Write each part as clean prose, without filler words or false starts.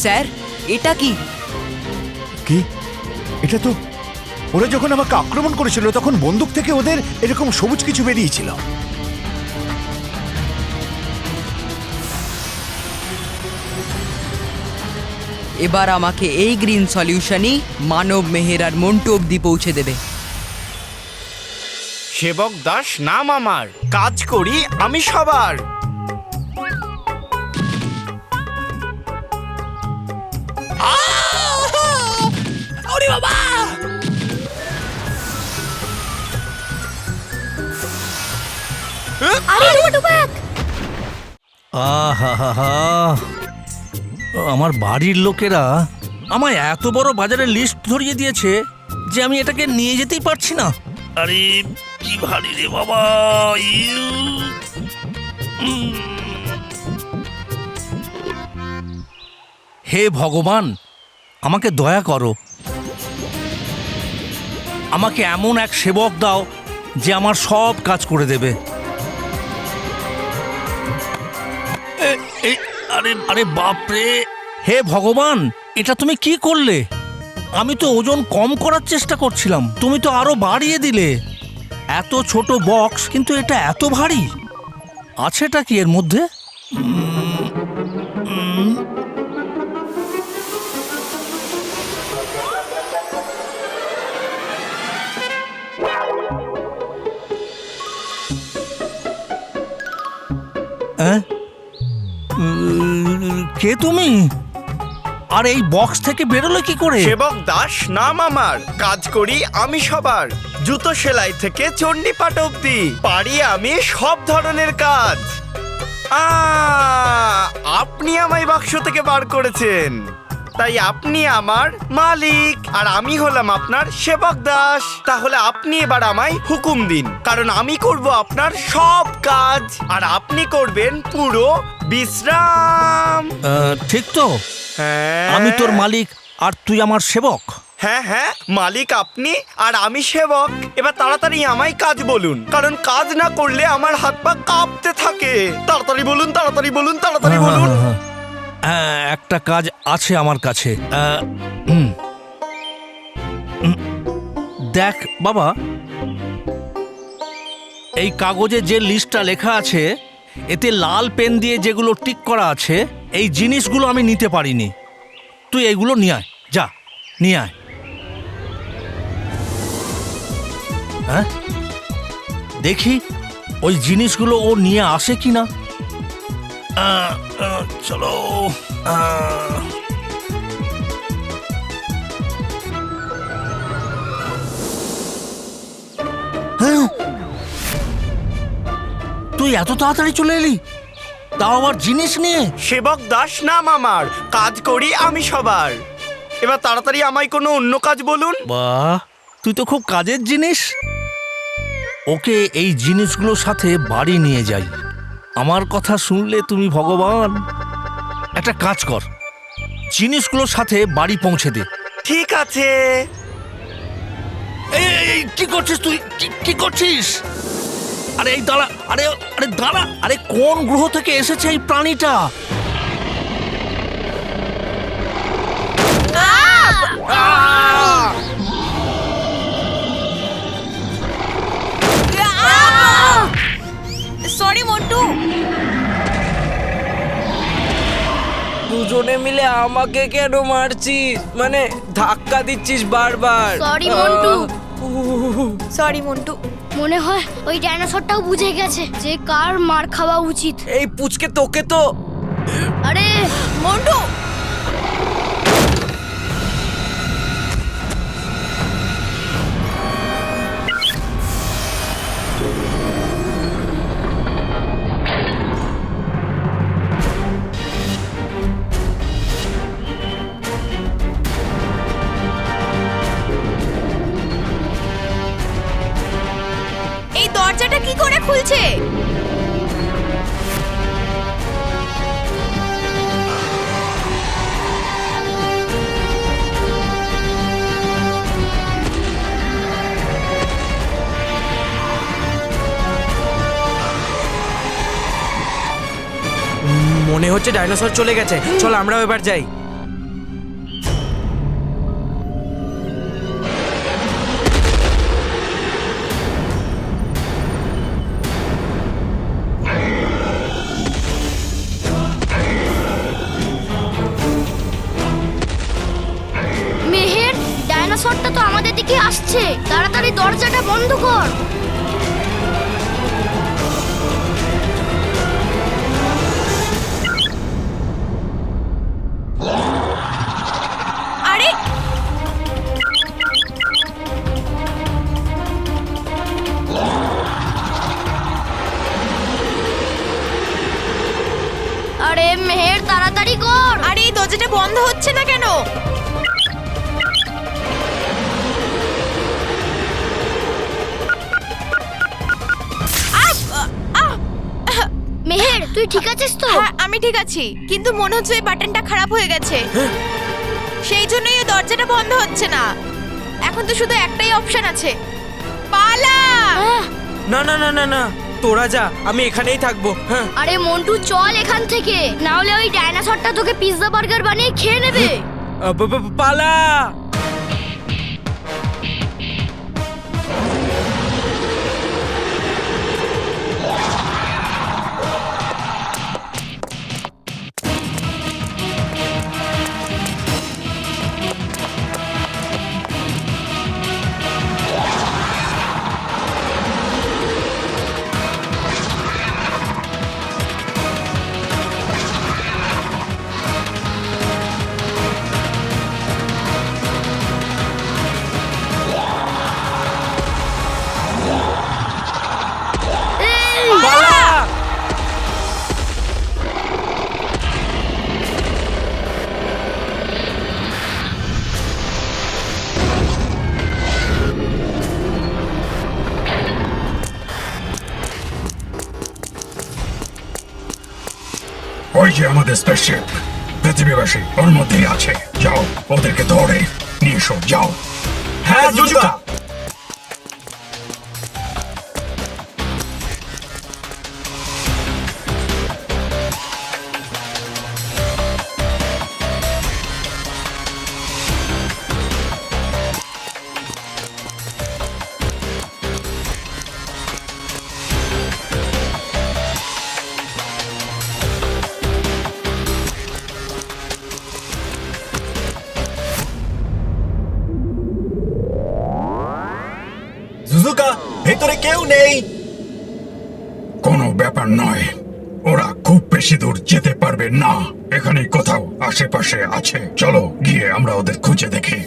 Sir, এটা কি? কি? এটা তো ওরা যখন আমাকে আক্রমণ করেছিল তখন বন্দুক থেকে ওদের এরকম সবুজ কিছু বেরিয়েছিল। এবার আমাকে এই গ্রিন সলিউশনই মানব, মেহের আর মন্টু অব্দি পৌঁছে দেবে। সেবক দাস নাম আমার, কাজ করি আমি সবার। ওরে বাবা! আহা, আমার বাড়ির লোকেরা আমায় এত বড় বাজারের লিস্ট ধরিয়ে দিয়েছে যে আমি এটাকে নিয়ে যেতেই পারছি না। আরে কি ভারী রে বাবা! হে ভগবান, আমাকে দয়া করো। আমাকে এমন এক সেবক দাও যে আমার সব কাজ করে দেবে। আরে আরে বাপরে! হে ভগবান, এটা তুমি কি করলে? আমি তো ওজন কম করার চেষ্টা করছিলাম, তুমি তো আরো বাড়িয়ে দিলে। এত ছোট বক্স, কিন্তু এটা এত ভারী। আছেটা কি এর মধ্যে? কে তুমি? আর এই বক্স থেকে বেরোলে কি করে? সেবক দাস নাম আমার, কাজ করি আমি সবার। জুতো সেলাই থেকে চণ্ডীপাঠ অব্দি পারি আমি সব ধরনের কাজ। আপনি আমায় বাক্স থেকে বার করেছেন, তাই আপনি আমার মালিক আর আমি হলাম আপনার সেবক দাস। তাহলে আপনি এবার আমায় হুকুম দিন, কারণ আমি করব আপনার সব কাজ আর আপনি করবেন পুরো বিশ্রাম। ঠিক তো? হ্যাঁ, আমি তোর মালিক আর তুই আমার সেবক। হ্যাঁ হ্যাঁ, মালিক আপনি আর আমি সেবক। এবার তাড়াতাড়ি আমায় কাজ বলুন, কারণ কাজ না করলে আমার হাত পা কাঁপতে থাকে। তাড়াতাড়ি বলুন, তাড়াতাড়ি বলুন, তাড়াতাড়ি বলুন। একটা কাজ আছে আমার কাছে। দেখ বাবা, এই কাগজে যে লিস্টটা লেখা আছে, এতে লাল পেন দিয়ে যেগুলো টিক করা আছে, এই জিনিসগুলো আমি নিতে পারিনি। তুই এইগুলো নিয়ে আয়, যা নিয়ে আয়। হ্যাঁ, দেখি ওই জিনিসগুলো ও নিয়ে আসে কিনা। চলো। হ্যাঁ, তুই এত তাড়াতাড়ি চলে এলি, তাও আবার জিনিস নিয়ে? সেবক দাস নাম আমার, কাজ করি আমি সবার। এবার তাড়াতাড়ি আমায় কোনো অন্য কাজ বলুন। বাহ, তুই তো খুব কাজের জিনিস। ওকে এই জিনিসগুলোর সাথে বাড়ি নিয়ে যাই। আমার কথা শুনলে তুমি ভগবান। একটা কাজ কর, জিনিসগুলোর সাথে বাড়ি পৌঁছে দে। ঠিক আছে। এই কি করছিস তুই? কি করছিস? আরে এই দাঁড়া, আরে আরে দাঁড়া, আরে কোন গ্রহ থেকে এসেছে এই প্রাণীটা? সরি মন্টু। দুজনে মিলে আমাকে কেন মারছিস? মানে ধাক্কা দিচ্ছিস বারবার। সরি মন্টু। সরি মন্টু, মনে হয় ওই ডাইনোসরটাও বুঝে গেছে যে কার মার খাওয়া উচিত। এই পুচকে তোকে তো। আরে মন্টু, এই দরজাটা কি করে খুলছে? মনে হচ্ছে ডাইনোসর চলে গেছে। চল আমরাও এবার যাই। থেকে আসছে, তাড়াতাড়ি দরজাটা বন্ধ কর। আরে আরে মেহের, তাড়াতাড়ি কর। আরে এই দরজাটা বন্ধ হচ্ছে না কেন? মেহের, তুই ঠিক আছিস তো? হ্যাঁ আমি ঠিক আছি, কিন্তু মনে হচ্ছে এই বাটনটা খারাপ হয়ে গেছে। সেই জন্যই এই দরজাটা বন্ধ হচ্ছে না। এখন তো শুধু একটাই অপশন আছে, পালা। আহ, না না না না না, তোরা যা, আমি এখানেই থাকবো। হ্যাঁ আরে মন্টু, চল এখান থেকে, না হলে ওই ডাইনোসরটা তোকে পিৎজা বার্গার বানিয়ে খেয়ে নেবে। পালা। পালা। ওই যে আমাদের স্পেসশিপ, পৃথিবীবাসী ওর মধ্যেই আছে। যাও, ওদেরকে ধরে নিয়ে এসো, যাও। হ্যাঁ জুজুকা। জুজুকা, ভেতরে কেউ নেই। কোনো ব্যাপার নয়, ওরা খুব বেশি দূর যেতে পারবে না। এখানে কোথাও আশেপাশে আছে। চলো গিয়ে আমরা ওদের খুঁজে দেখি।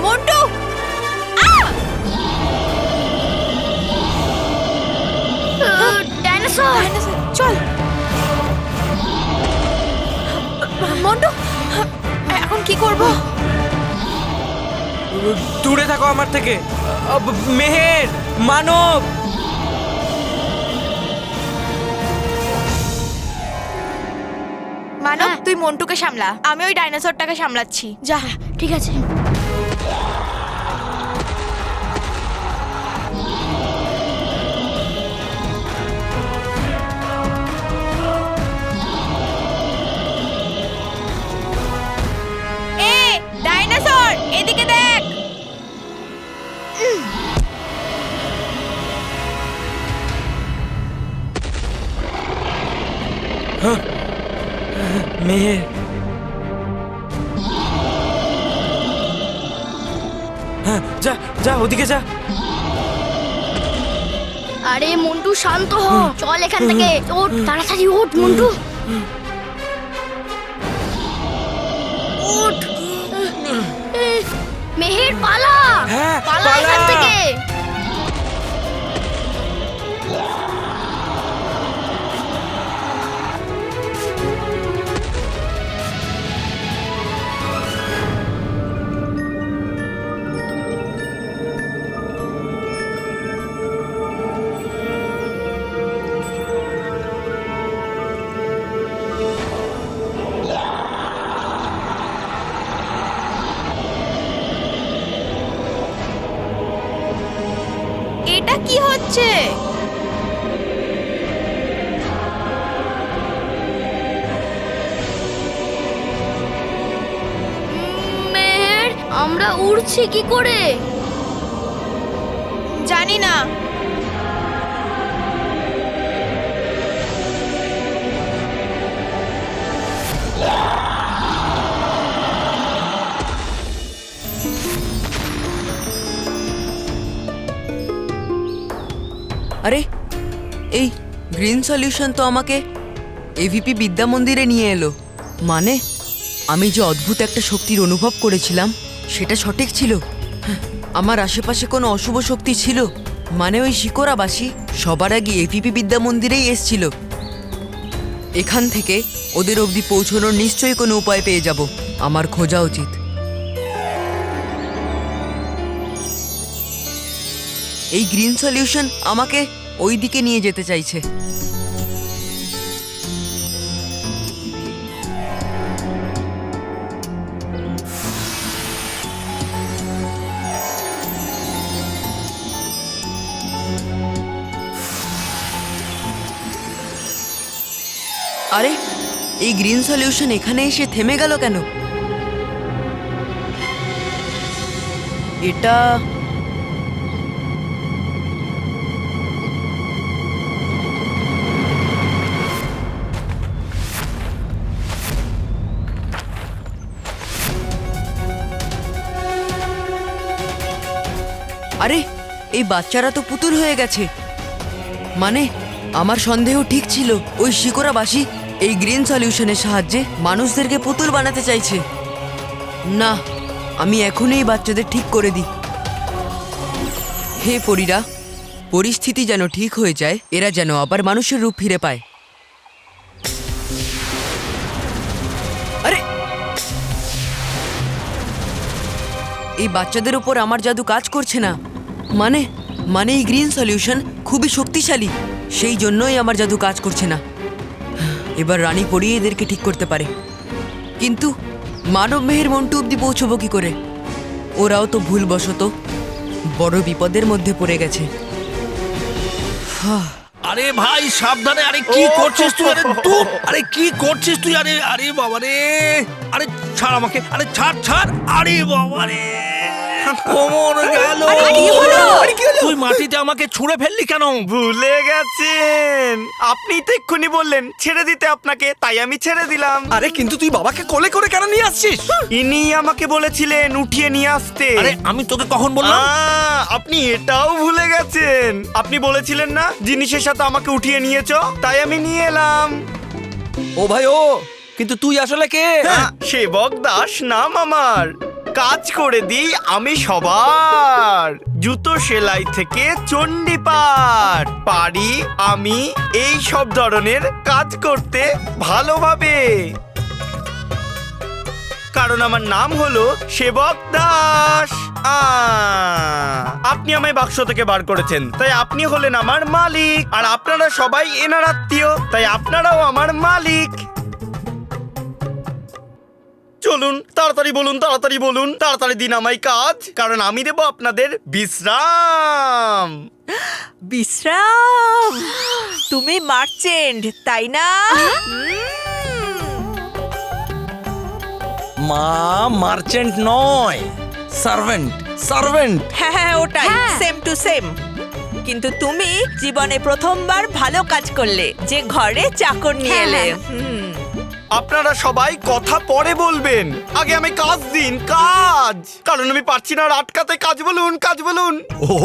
মন্টু, ডাইনোসর, চল। মন্টু, এখন কি করব? দূরে থাকো আমার থেকে। মেহের, মানব। মানব, তুই মন্টুকে সামলা, আমি ওই ডাইনোসরটাকে সামলাচ্ছি। যা। ঠিক আছে। এ ডাইনোসর, এদিকে দেখ। মেহের, হ্যাঁ যা যা, ওদিকে যা। আরে মন্টু, শান্ত হ, চল এখান থেকে। ওঠ, তাড়াতাড়ি ওঠ মন্টু, ওঠ। মেহের, পালা। হ্যাঁ, পালা এখান পালা। থেকে। এটা কি হচ্ছে? আমরা উড়ছি কি করে? জানি না। আরে এই গ্রিন সলিউশন তো আমাকে এভিপি বিদ্যা মন্দিরে নিয়ে এলো। মানে আমি যে অদ্ভুত একটা শক্তির অনুভব করেছিলাম সেটা সঠিক ছিল। আমার আশেপাশে কোনো অশুভ শক্তি ছিল, মানে ওই শিকোরাবাসী সবার আগে এভিপি বিদ্যা মন্দিরেই এসছিল। এখান থেকে ওদের অবধি পৌঁছানোর নিশ্চয়ই কোনো উপায় পেয়ে যাব। আমার খোঁজা উচিত। এই গ্রিন সলিউশন আমাকে ওই দিকে নিয়ে যেতে চাইছে। আরে এই গ্রিন সলিউশন এখানে এসে থেমে গেল কেন? এটা আরে এই বাচ্চারা তো পুতুল হয়ে গেছে। মানে আমার সন্দেহ ঠিক ছিল, ওই শিকোরাবাসী এই গ্রিন সলিউশনের সাহায্যে মানুষদেরকে পুতুল বানাতে চাইছে। না, আমি এখনই এই বাচ্চাদের ঠিক করে দিই। হে পরীরা, পরিস্থিতি যেন ঠিক হয়ে যায়, এরা যেন আবার মানুষের রূপ ফিরে পায়। আরে এই বাচ্চাদের উপর আমার জাদু কাজ করছে না। মানে মানে এই গ্রিন সলিউশন খুবই শক্তিশালী, সেই জন্যই আমার জাদু কাজ করছে না। এবার রানী পড়িয়ে এদেরকে ঠিক করতে পারে, কিন্তু মানব মেহের মন্টু অব্দি পৌঁছবো কি করে? ওরাও তো ভুলবশত বড় বিপদের মধ্যে পড়ে গেছে। আরে ভাই সাবধানে! আরে কি করছিস তুই? আরে তুই আরে কি করছিস তুই? আরে আরে বাবা রে! আরে ছাড় আমাকে! আরে ছাড় ছাড়! আরে বাবা রে! কোমর গেল! তুই মাটিতে আমাকে ছুঁড়ে ফেললি কেন? ভুলে গেছেন, আপনি তো এক্ষুনি বললেন ছেড়ে দিতে আপনাকে, তাই আমি ছেড়ে দিলাম। আরে কিন্তু তুই বাবাকে কোলে করে কেন নিয়ে আসছিস? ইনি আমাকে বলেছিলেন উঠিয়ে নিয়ে আসতে। আরে আমি তোকে কখন বললাম? আপনি এটাও ভুলে গেছেন। আপনি বলেছিলেন না জিনিসের সাথে আমাকে উঠিয়ে নিয়েছো, তাই আমি নিয়ে এলাম। ও ভাই ও, কিন্তু তুই আসলে কে? সেবক দাস নাম আমার। কাজ করে দিই আমি সবার, জুতো সেলাই থেকে চণ্ডীপাঠ পারি আমি এই সব ধরনের কাজ করতে ভালোভাবে, কারণ আমার নাম হলো সেবক দাস। আপনি আমায় বাক্স থেকে বার করেছেন, তাই আপনি হলেন আমার মালিক, আর আপনারা সবাই এনার আত্মীয়, তাই আপনারাও আমার মালিক। চলুন তাড়াতাড়ি বলুন, তাড়াতাড়ি বলুন, তাড়াতাড়ি দিন আমায় কাজ, কারণ আমি দেব আপনাদের বিশ্রাম। বিশ্রাম? তুমি মার্চেন্ট তাই না? মা মার্চেন্ট নয়, সার্ভেন্ট। সার্ভেন্ট হ্যাঁ হ্যাঁ ওটাই, সেম টু সেম। কিন্তু তুমি জীবনে প্রথমবার ভালো কাজ করলে, যে ঘরে চাকর নিয়ে এলে। আপনারা সবাই কথা পরে বলবেন, আগে আমি কাজ দিন, কাজ, কারণ আমি পারছি না আর আটকাতে। কাজ বলুন, কাজ বলুন। ও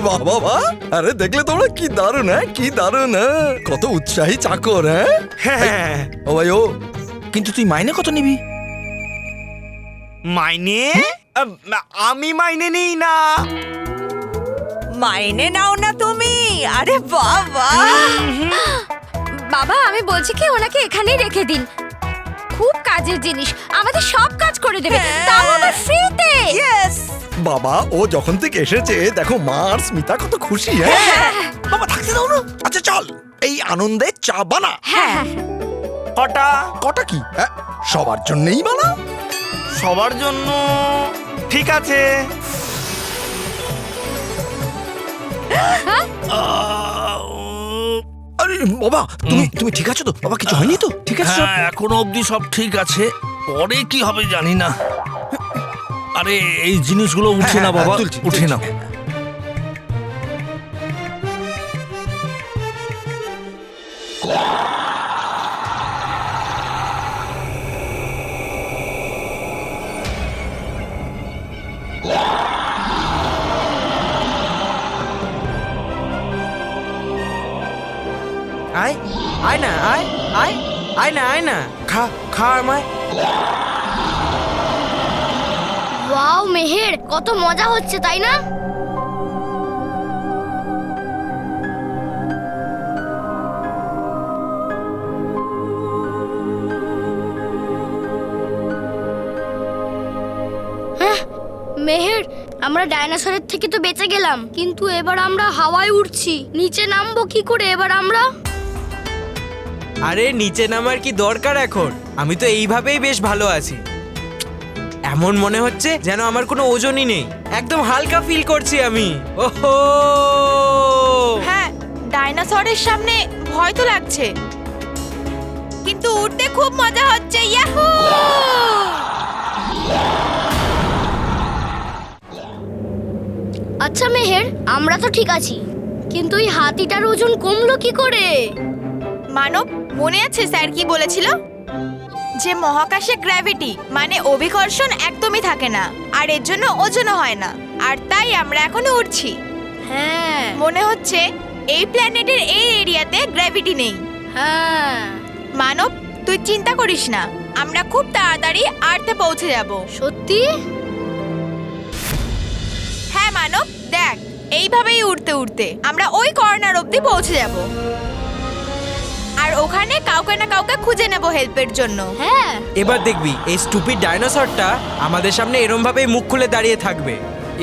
বাবা, আরে দেখলে তোমরা কি দারুণ, হ্যাঁ কি দারুণ, হ্যাঁ কত উৎসাহী চাকর। হ্যাঁ ও ভাই ও, কিন্তু তুই মাইনে কত নিবি? মাইনে? আমি মাইনে নিই না। মাইনে নাও না তুমি? আরে বাবা! বাবা আমি বলছি কি ওনাকে এখানেই রেখে দিন, খুব কাজের জিনিস, আমাদের সব কাজ করে দেবে, তাও আবার ফ্রিতে। ইয়েস! বাবা ও যখন থেকে এসেছে দেখো মা আর স্মিতা কত খুশি। হ্যাঁ বাবা থাকতে দাও না। আচ্ছা চল এই আনন্দে চা বানা। হ্যাঁ কটা? কটা কি? সবার জন্যই বানা। সবার জন্য? ঠিক আছে। আরে বাবা তুমি তুমি ঠিক আছো তো? বাবা কিছু হয়নি তো? ঠিক আছে? হ্যাঁ এখনো অবধি সব ঠিক আছে, পরে কি হবে জানি না। আরে এই জিনিসগুলো উঠে না বাবা, তুলছি, উঠে তুলছি। না। আয় আয় না, আয় আয় আয় না, আয় না, খা খা আমায়। ওয়াও মেহের, কত মজা হচ্ছে তাই না? হ্যাঁ, মেহের, আমরা ডাইনোসরের থেকে তো বেঁচে গেলাম, কিন্তু এবার আমরা হাওয়ায় উড়ছি। নিচে নামবো কি করে এবার আমরা? আরে নিচে নামার কি দরকার এখন? আমি তো এইভাবেই বেশ ভালো আছি। এমন মনে হচ্ছে যেন আমার কোনো ওজনই নেই, একদম হালকা ফিল করছি আমি। ওহো, হ্যাঁ, ডাইনোসরের সামনে ভয় তো লাগছে, কিন্তু উঠতে খুব মজা হচ্ছে। ইয়াহু! আচ্ছা মেহের, আমরা তো ঠিক আছি, কিন্তু এই হাতিটার ওজন কমলো কি করে? মানব, মনে আছে স্যার কি বলেছিল? যে মহাকাশে গ্র্যাভিটি মানে অভিকর্ষণ একদমই থাকে না, আর এর জন্য ওজনও হয় না, আর তাই আমরা এখনো উড়ছি। হ্যাঁ মনে হচ্ছে এই প্ল্যানেটের এই এরিয়াতে গ্র্যাভিটি নেই। হ্যাঁ, মানব, তুই চিন্তা করিস না, আমরা খুব তাড়াতাড়ি আর্থে পৌঁছে যাব। সত্যি? হ্যাঁ মানব, দেখ, এইভাবেই উড়তে উড়তে আমরা ওই কর্নার অবধি পৌঁছে যাব, আর ওখানে কাউকে না কাউকে খুঁজে নেব হেল্পের জন্য। হ্যাঁ, এবার দেখবি এই স্টুপিড ডাইনোসরটা আমাদের সামনে এরম ভাবেই মুখ খুলে দাঁড়িয়ে থাকবে।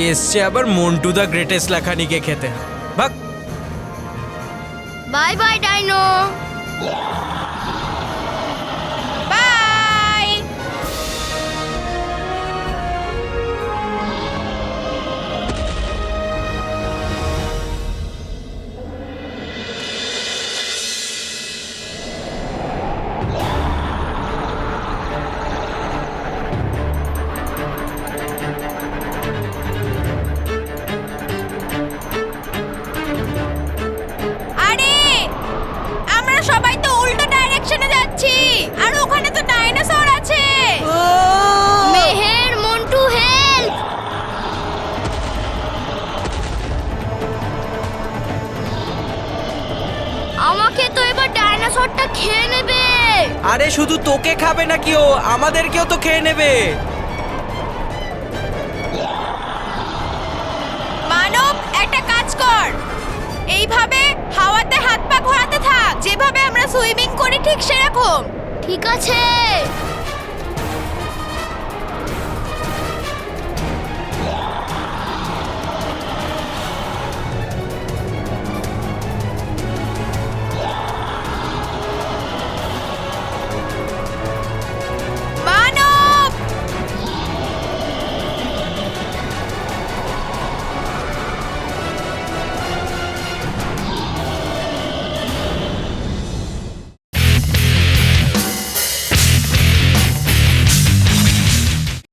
এসছে আবার মন্টু দা গ্রেটেস্ট লাখানিকে খেতে। ভাগ। Bye bye dino. বাই। আরে আমরা সবাই তো উল্টো ডাইরেকশনে যাচ্ছি, আর ওখানে তো ডাইনোসর আছে। মেহের, মন্টু, হেল্প! আমাকে তো এবার ডাইনোসরটা খেয়ে নেবে। আরে শুধু তোকে খাবে নাকি ও, আমাদেরকেও তো খেয়ে নেবে। মানব, একটা কাজ কর, এইভাবে হাওয়াতে হাত পা ঘোরাতে থাক, যেভাবে আমরা সুইমিং করি ঠিক সেরকম। ঠিক আছে।